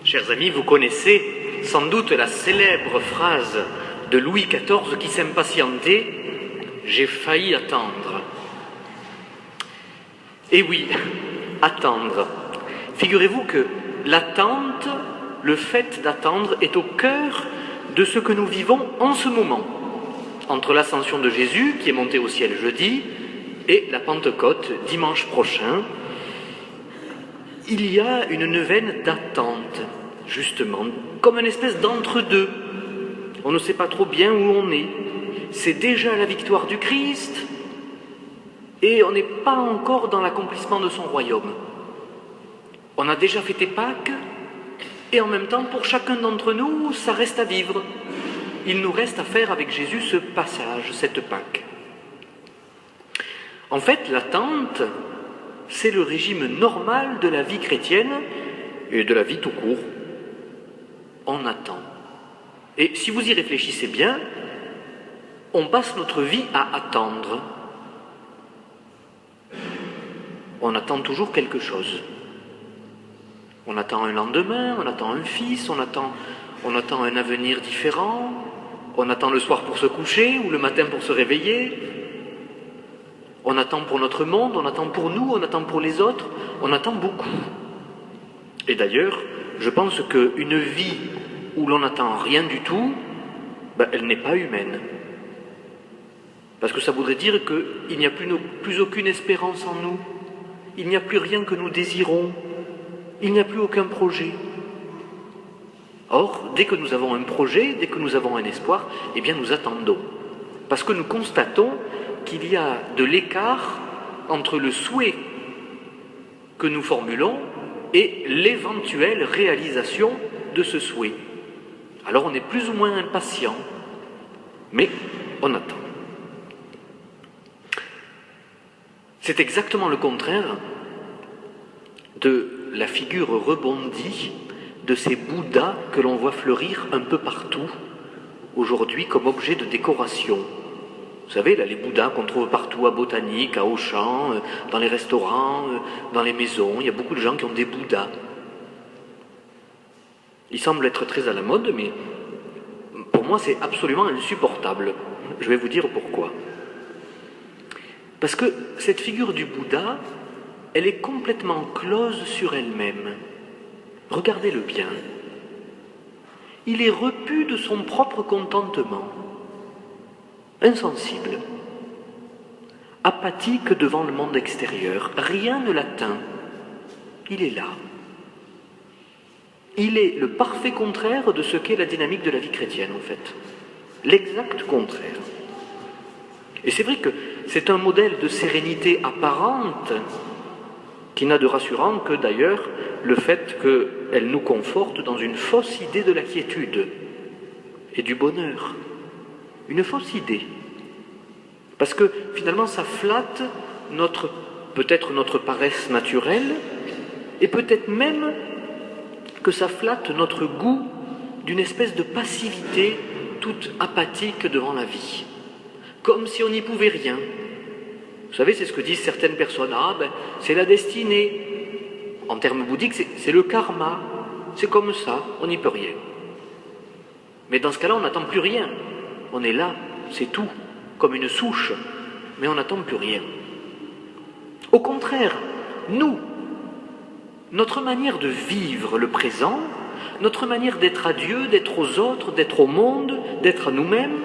Chers amis, vous connaissez sans doute la célèbre phrase de Louis XIV qui s'impatientait « J'ai failli attendre ». Et oui, attendre. Figurez-vous que l'attente, le fait d'attendre est au cœur de ce que nous vivons en ce moment. Entre l'ascension de Jésus, qui est monté au ciel jeudi, et la Pentecôte, dimanche prochain, il y a une neuvaine d'attente, justement, comme une espèce d'entre-deux. On ne sait pas trop bien où on est. C'est déjà la victoire du Christ, et on n'est pas encore dans l'accomplissement de son royaume. On a déjà fêté Pâques, et en même temps, pour chacun d'entre nous, ça reste à vivre. Il nous reste à faire avec Jésus ce passage, cette Pâque. En fait, l'attente, c'est le régime normal de la vie chrétienne et de la vie tout court. On attend. Et si vous y réfléchissez bien, on passe notre vie à attendre. On attend toujours quelque chose. On attend un lendemain, on attend un fils, on attend un avenir différent, on attend le soir pour se coucher ou le matin pour se réveiller. On attend pour notre monde, on attend pour nous, on attend pour les autres, on attend beaucoup. Et d'ailleurs, je pense qu'une vie où l'on n'attend rien du tout, elle n'est pas humaine. Parce que ça voudrait dire qu'il n'y a plus aucune espérance en nous. Il n'y a plus rien que nous désirons. Il n'y a plus aucun projet. Or, dès que nous avons un projet, dès que nous avons un espoir, eh bien nous attendons. Parce que nous constatons qu'il y a de l'écart entre le souhait que nous formulons et l'éventuelle réalisation de ce souhait. Alors on est plus ou moins impatient, mais on attend. C'est exactement le contraire de la figure rebondie de ces Bouddhas que l'on voit fleurir un peu partout aujourd'hui comme objet de décoration. Vous savez, là, les Bouddhas qu'on trouve partout à Botanique, à Auchan, dans les restaurants, dans les maisons, il y a beaucoup de gens qui ont des Bouddhas. Ils semblent être très à la mode, mais pour moi c'est absolument insupportable. Je vais vous dire pourquoi. Parce que cette figure du Bouddha, elle est complètement close sur elle-même. Regardez-le bien. Il est repu de son propre contentement. Insensible, apathique devant le monde extérieur, rien ne l'atteint, il est là. Il est le parfait contraire de ce qu'est la dynamique de la vie chrétienne en fait, l'exact contraire. Et c'est vrai que c'est un modèle de sérénité apparente qui n'a de rassurant que d'ailleurs le fait qu'elle nous conforte dans une fausse idée de la quiétude et du bonheur. Une fausse idée. Parce que finalement ça flatte peut-être notre paresse naturelle et peut-être même que ça flatte notre goût d'une espèce de passivité toute apathique devant la vie. Comme si on n'y pouvait rien. Vous savez, c'est ce que disent certaines personnes. C'est la destinée. En termes bouddhiques, c'est le karma. C'est comme ça, on n'y peut rien. Mais dans ce cas-là, on n'attend plus rien. On est là, c'est tout, comme une souche, mais on n'attend plus rien. Au contraire, notre manière de vivre le présent, notre manière d'être à Dieu, d'être aux autres, d'être au monde, d'être à nous-mêmes,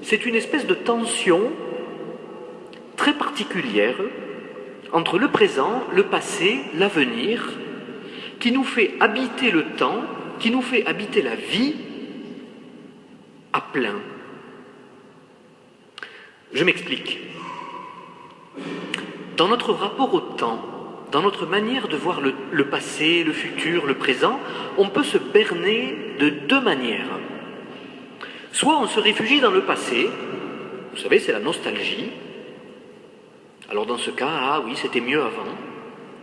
c'est une espèce de tension très particulière entre le présent, le passé, l'avenir, qui nous fait habiter le temps, qui nous fait habiter la vie, à plein. Je m'explique. Dans notre rapport au temps, dans notre manière de voir le passé, le futur, le présent, on peut se berner de deux manières. Soit on se réfugie dans le passé, vous savez, c'est la nostalgie. Alors dans ce cas, oui, c'était mieux avant.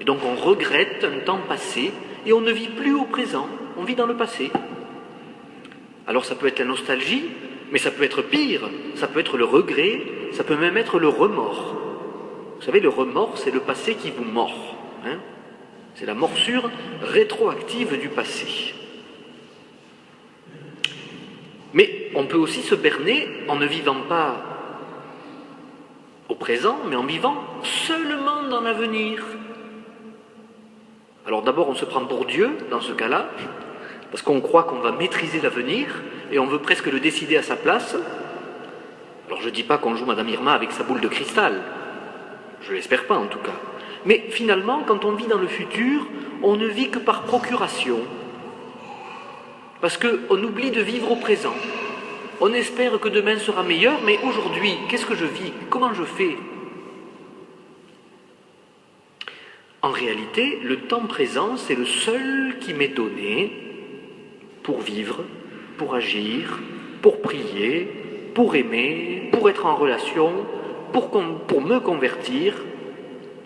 Et donc on regrette un temps passé et on ne vit plus au présent, on vit dans le passé. Alors ça peut être la nostalgie, mais ça peut être pire, ça peut être le regret, ça peut même être le remords. Vous savez, le remords, c'est le passé qui vous mord. C'est la morsure rétroactive du passé. Mais on peut aussi se berner en ne vivant pas au présent, mais en vivant seulement dans l'avenir. Alors d'abord, on se prend pour Dieu dans ce cas-là, parce qu'on croit qu'on va maîtriser l'avenir, et on veut presque le décider à sa place. Alors je ne dis pas qu'on joue Madame Irma avec sa boule de cristal, je l'espère pas en tout cas. Mais finalement, quand on vit dans le futur, on ne vit que par procuration, parce qu'on oublie de vivre au présent. On espère que demain sera meilleur, mais aujourd'hui, qu'est-ce que je vis? Comment je fais? En réalité, le temps présent, c'est le seul qui m'est donné pour vivre, pour agir, pour prier, pour aimer, pour être en relation, pour me convertir.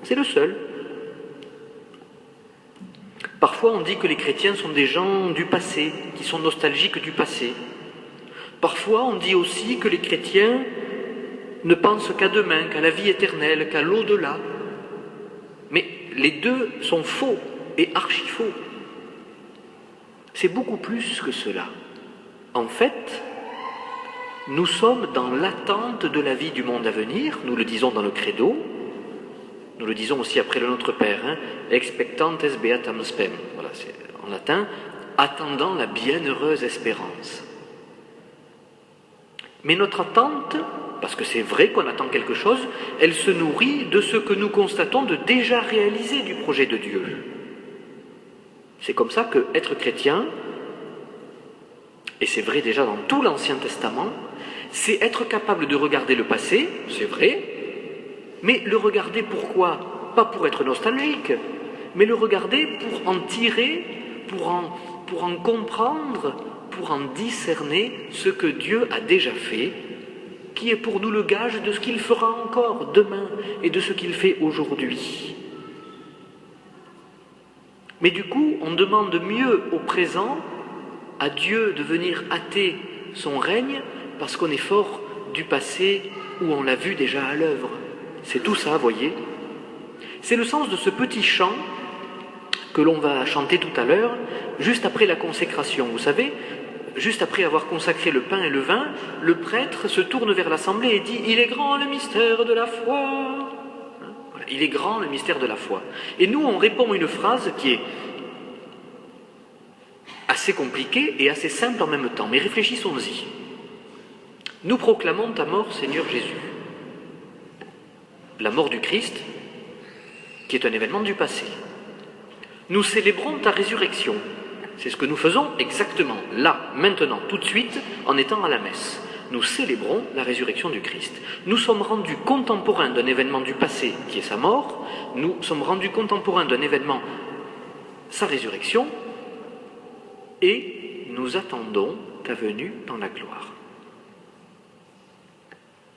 C'est le seul. Parfois, on dit que les chrétiens sont des gens du passé, qui sont nostalgiques du passé. Parfois, on dit aussi que les chrétiens ne pensent qu'à demain, qu'à la vie éternelle, qu'à l'au-delà. Mais les deux sont faux et archi-faux. C'est beaucoup plus que cela. En fait, nous sommes dans l'attente de la vie du monde à venir, nous le disons dans le credo, nous le disons aussi après le Notre Père, expectantes beatam spem, voilà, c'est en latin, attendant la bienheureuse espérance. Mais notre attente, parce que c'est vrai qu'on attend quelque chose, elle se nourrit de ce que nous constatons de déjà réalisé du projet de Dieu. C'est comme ça que être chrétien, et c'est vrai déjà dans tout l'Ancien Testament, c'est être capable de regarder le passé, c'est vrai, mais le regarder pourquoi? Pas pour être nostalgique, mais le regarder pour en tirer, pour en comprendre, pour en discerner ce que Dieu a déjà fait, qui est pour nous le gage de ce qu'il fera encore demain et de ce qu'il fait aujourd'hui. Mais du coup, on demande mieux au présent à Dieu de venir hâter son règne parce qu'on est fort du passé où on l'a vu déjà à l'œuvre. C'est tout ça, voyez. C'est le sens de ce petit chant que l'on va chanter tout à l'heure, juste après la consécration. Vous savez, juste après avoir consacré le pain et le vin, le prêtre se tourne vers l'assemblée et dit « Il est grand le mystère de la foi ». Voilà, il est grand le mystère de la foi. Et nous, on répond une phrase qui est assez compliquée et assez simple en même temps. Mais réfléchissons-y. Nous proclamons ta mort, Seigneur Jésus. La mort du Christ, qui est un événement du passé. Nous célébrons ta résurrection. C'est ce que nous faisons exactement, là, maintenant, tout de suite, en étant à la messe. Nous célébrons la résurrection du Christ. Nous sommes rendus contemporains d'un événement du passé, qui est sa mort. Nous sommes rendus contemporains d'un événement, sa résurrection. Et nous attendons ta venue dans la gloire.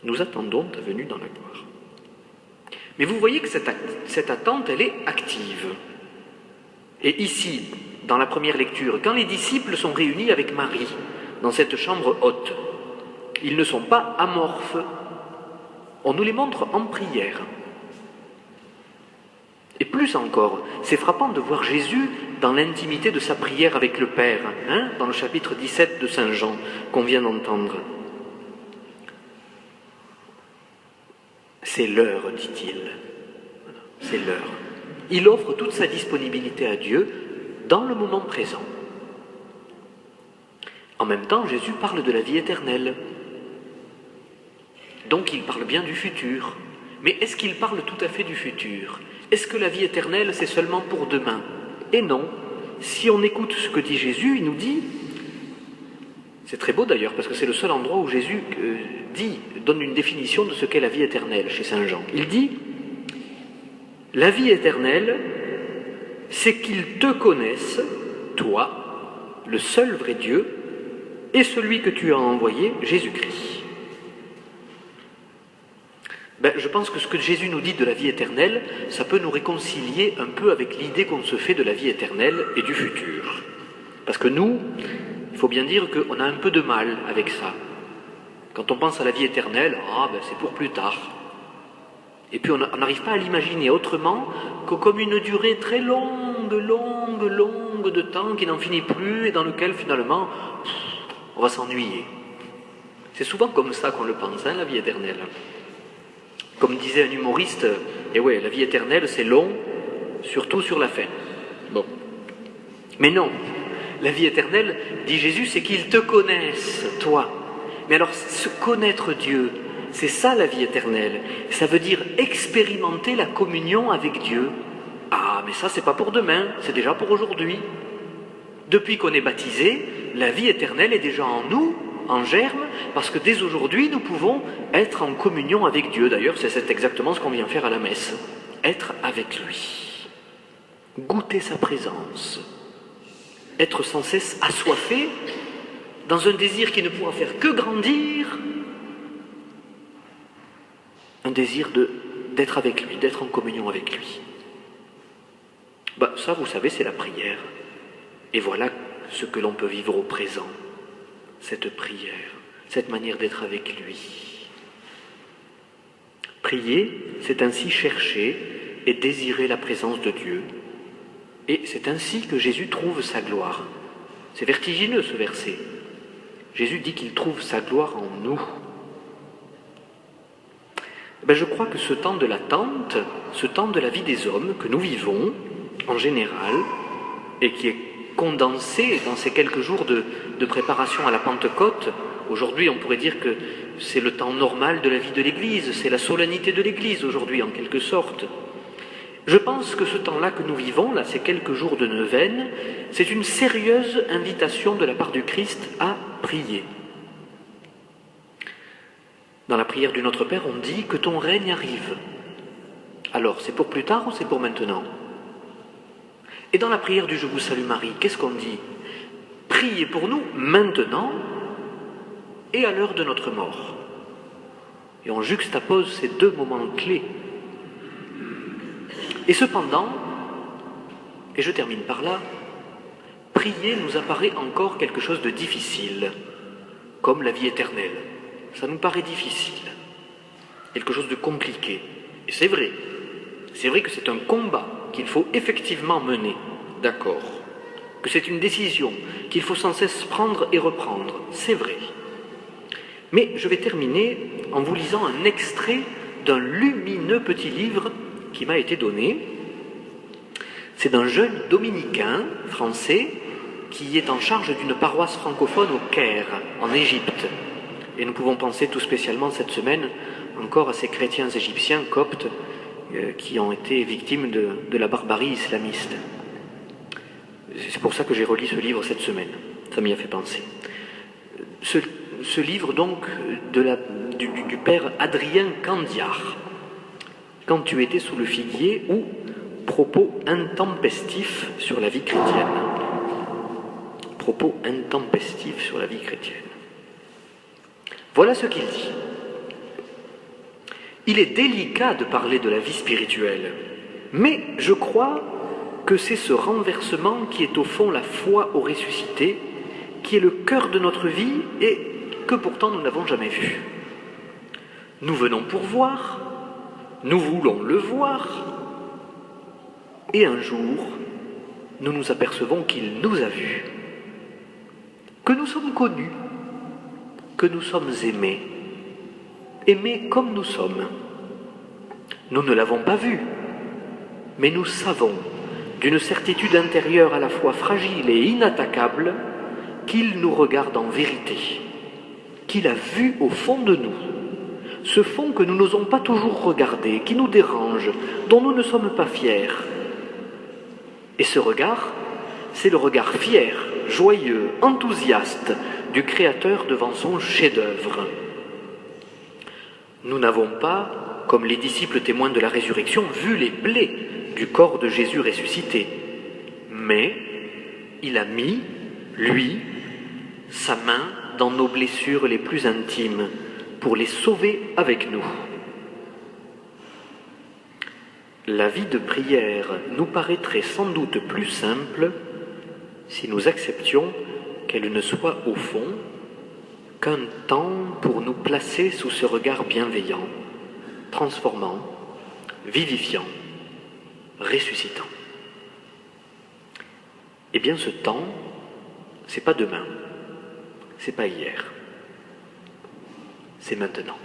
Nous attendons ta venue dans la gloire. Mais vous voyez que cette attente, elle est active. Et ici, dans la première lecture, quand les disciples sont réunis avec Marie, dans cette chambre haute, ils ne sont pas amorphes. On nous les montre en prière. Et plus encore, c'est frappant de voir Jésus dans l'intimité de sa prière avec le Père, dans le chapitre 17 de Saint Jean, qu'on vient d'entendre. C'est l'heure, dit-il. C'est l'heure. Il offre toute sa disponibilité à Dieu dans le moment présent. En même temps, Jésus parle de la vie éternelle. Donc il parle bien du futur. Mais est-ce qu'il parle tout à fait du futur? Est-ce que la vie éternelle, c'est seulement pour demain? Et non. Si on écoute ce que dit Jésus, il nous dit, c'est très beau d'ailleurs, parce que c'est le seul endroit où Jésus donne une définition de ce qu'est la vie éternelle chez Saint Jean. Il dit, la vie éternelle, c'est qu'ils te connaissent, toi, le seul vrai Dieu, et celui que tu as envoyé, Jésus-Christ. Je pense que ce que Jésus nous dit de la vie éternelle, ça peut nous réconcilier un peu avec l'idée qu'on se fait de la vie éternelle et du futur. Parce que nous, il faut bien dire qu'on a un peu de mal avec ça. Quand on pense à la vie éternelle, c'est pour plus tard. Et puis on n'arrive pas à l'imaginer autrement que comme une durée très longue longue de temps qui n'en finit plus et dans lequel finalement on va s'ennuyer. C'est souvent comme ça qu'on le pense, hein, la vie éternelle. Comme disait un humoriste, eh ouais, la vie éternelle c'est long, surtout sur la fin. Bon. Mais non, la vie éternelle, dit Jésus, c'est qu'ils te connaissent, toi. Mais alors, se connaître Dieu, c'est ça la vie éternelle. Ça veut dire expérimenter la communion avec Dieu. Ah, mais ça, c'est pas pour demain, c'est déjà pour aujourd'hui. Depuis qu'on est baptisé, la vie éternelle est déjà en nous, en germe, parce que dès aujourd'hui, nous pouvons être en communion avec Dieu. D'ailleurs, c'est exactement ce qu'on vient faire à la messe. Être avec lui. Goûter sa présence. Être sans cesse assoiffé dans un désir qui ne pourra faire que grandir, un désir d'être avec lui, d'être en communion avec lui. Ça, vous savez, c'est la prière. Et voilà ce que l'on peut vivre au présent, cette prière, cette manière d'être avec lui. Prier, c'est ainsi chercher et désirer la présence de Dieu. Et c'est ainsi que Jésus trouve sa gloire. C'est vertigineux ce verset. Jésus dit qu'il trouve sa gloire en nous. Je crois que ce temps de l'attente, ce temps de la vie des hommes que nous vivons, en général, et qui est condensé dans ces quelques jours de préparation à la Pentecôte, aujourd'hui on pourrait dire que c'est le temps normal de la vie de l'Église, c'est la solennité de l'Église aujourd'hui en quelque sorte. Je pense que ce temps-là que nous vivons, là, ces quelques jours de neuvaine, c'est une sérieuse invitation de la part du Christ à prier. Dans la prière du Notre Père, on dit que ton règne arrive. Alors, c'est pour plus tard ou c'est pour maintenant? Et dans la prière du Je vous salue Marie, qu'est-ce qu'on dit? Priez pour nous maintenant et à l'heure de notre mort. Et on juxtapose ces deux moments clés. Et cependant, et je termine par là, prier nous apparaît encore quelque chose de difficile, comme la vie éternelle. Ça nous paraît difficile, quelque chose de compliqué. Et c'est vrai que c'est un combat qu'il faut effectivement mener, d'accord, que c'est une décision qu'il faut sans cesse prendre et reprendre, c'est vrai. Mais je vais terminer en vous lisant un extrait d'un lumineux petit livre qui m'a été donné. C'est d'un jeune dominicain français qui est en charge d'une paroisse francophone au Caire, en Égypte. Et nous pouvons penser tout spécialement cette semaine encore à ces chrétiens égyptiens coptes qui ont été victimes de la barbarie islamiste. C'est pour ça que j'ai relu ce livre cette semaine. Ça m'y a fait penser. Ce livre donc du père Adrien Candiar, Quand tu étais sous le figuier, ou Propos intempestifs sur la vie chrétienne. Propos intempestifs sur la vie chrétienne. Voilà ce qu'il dit. Il est délicat de parler de la vie spirituelle, mais je crois que c'est ce renversement qui est au fond la foi au ressuscité, qui est le cœur de notre vie et que pourtant nous n'avons jamais vu. Nous venons pour voir, nous voulons le voir, et un jour, nous nous apercevons qu'il nous a vus, que nous sommes connus, que nous sommes aimés, aimés comme nous sommes. Nous ne l'avons pas vu, mais nous savons, d'une certitude intérieure à la fois fragile et inattaquable, qu'il nous regarde en vérité, qu'il a vu au fond de nous, ce fond que nous n'osons pas toujours regarder, qui nous dérange, dont nous ne sommes pas fiers. Et ce regard, c'est le regard fier, joyeux, enthousiaste du Créateur devant son chef-d'œuvre. Nous n'avons pas, comme les disciples témoins de la résurrection, vu les plaies du corps de Jésus ressuscité, mais il a mis, lui, sa main dans nos blessures les plus intimes pour les sauver avec nous. La vie de prière nous paraîtrait sans doute plus simple si nous acceptions qu'elle ne soit au fond qu'un temps pour nous placer sous ce regard bienveillant, transformant, vivifiant, ressuscitant. Eh bien ce temps, c'est pas demain, c'est pas hier, c'est maintenant.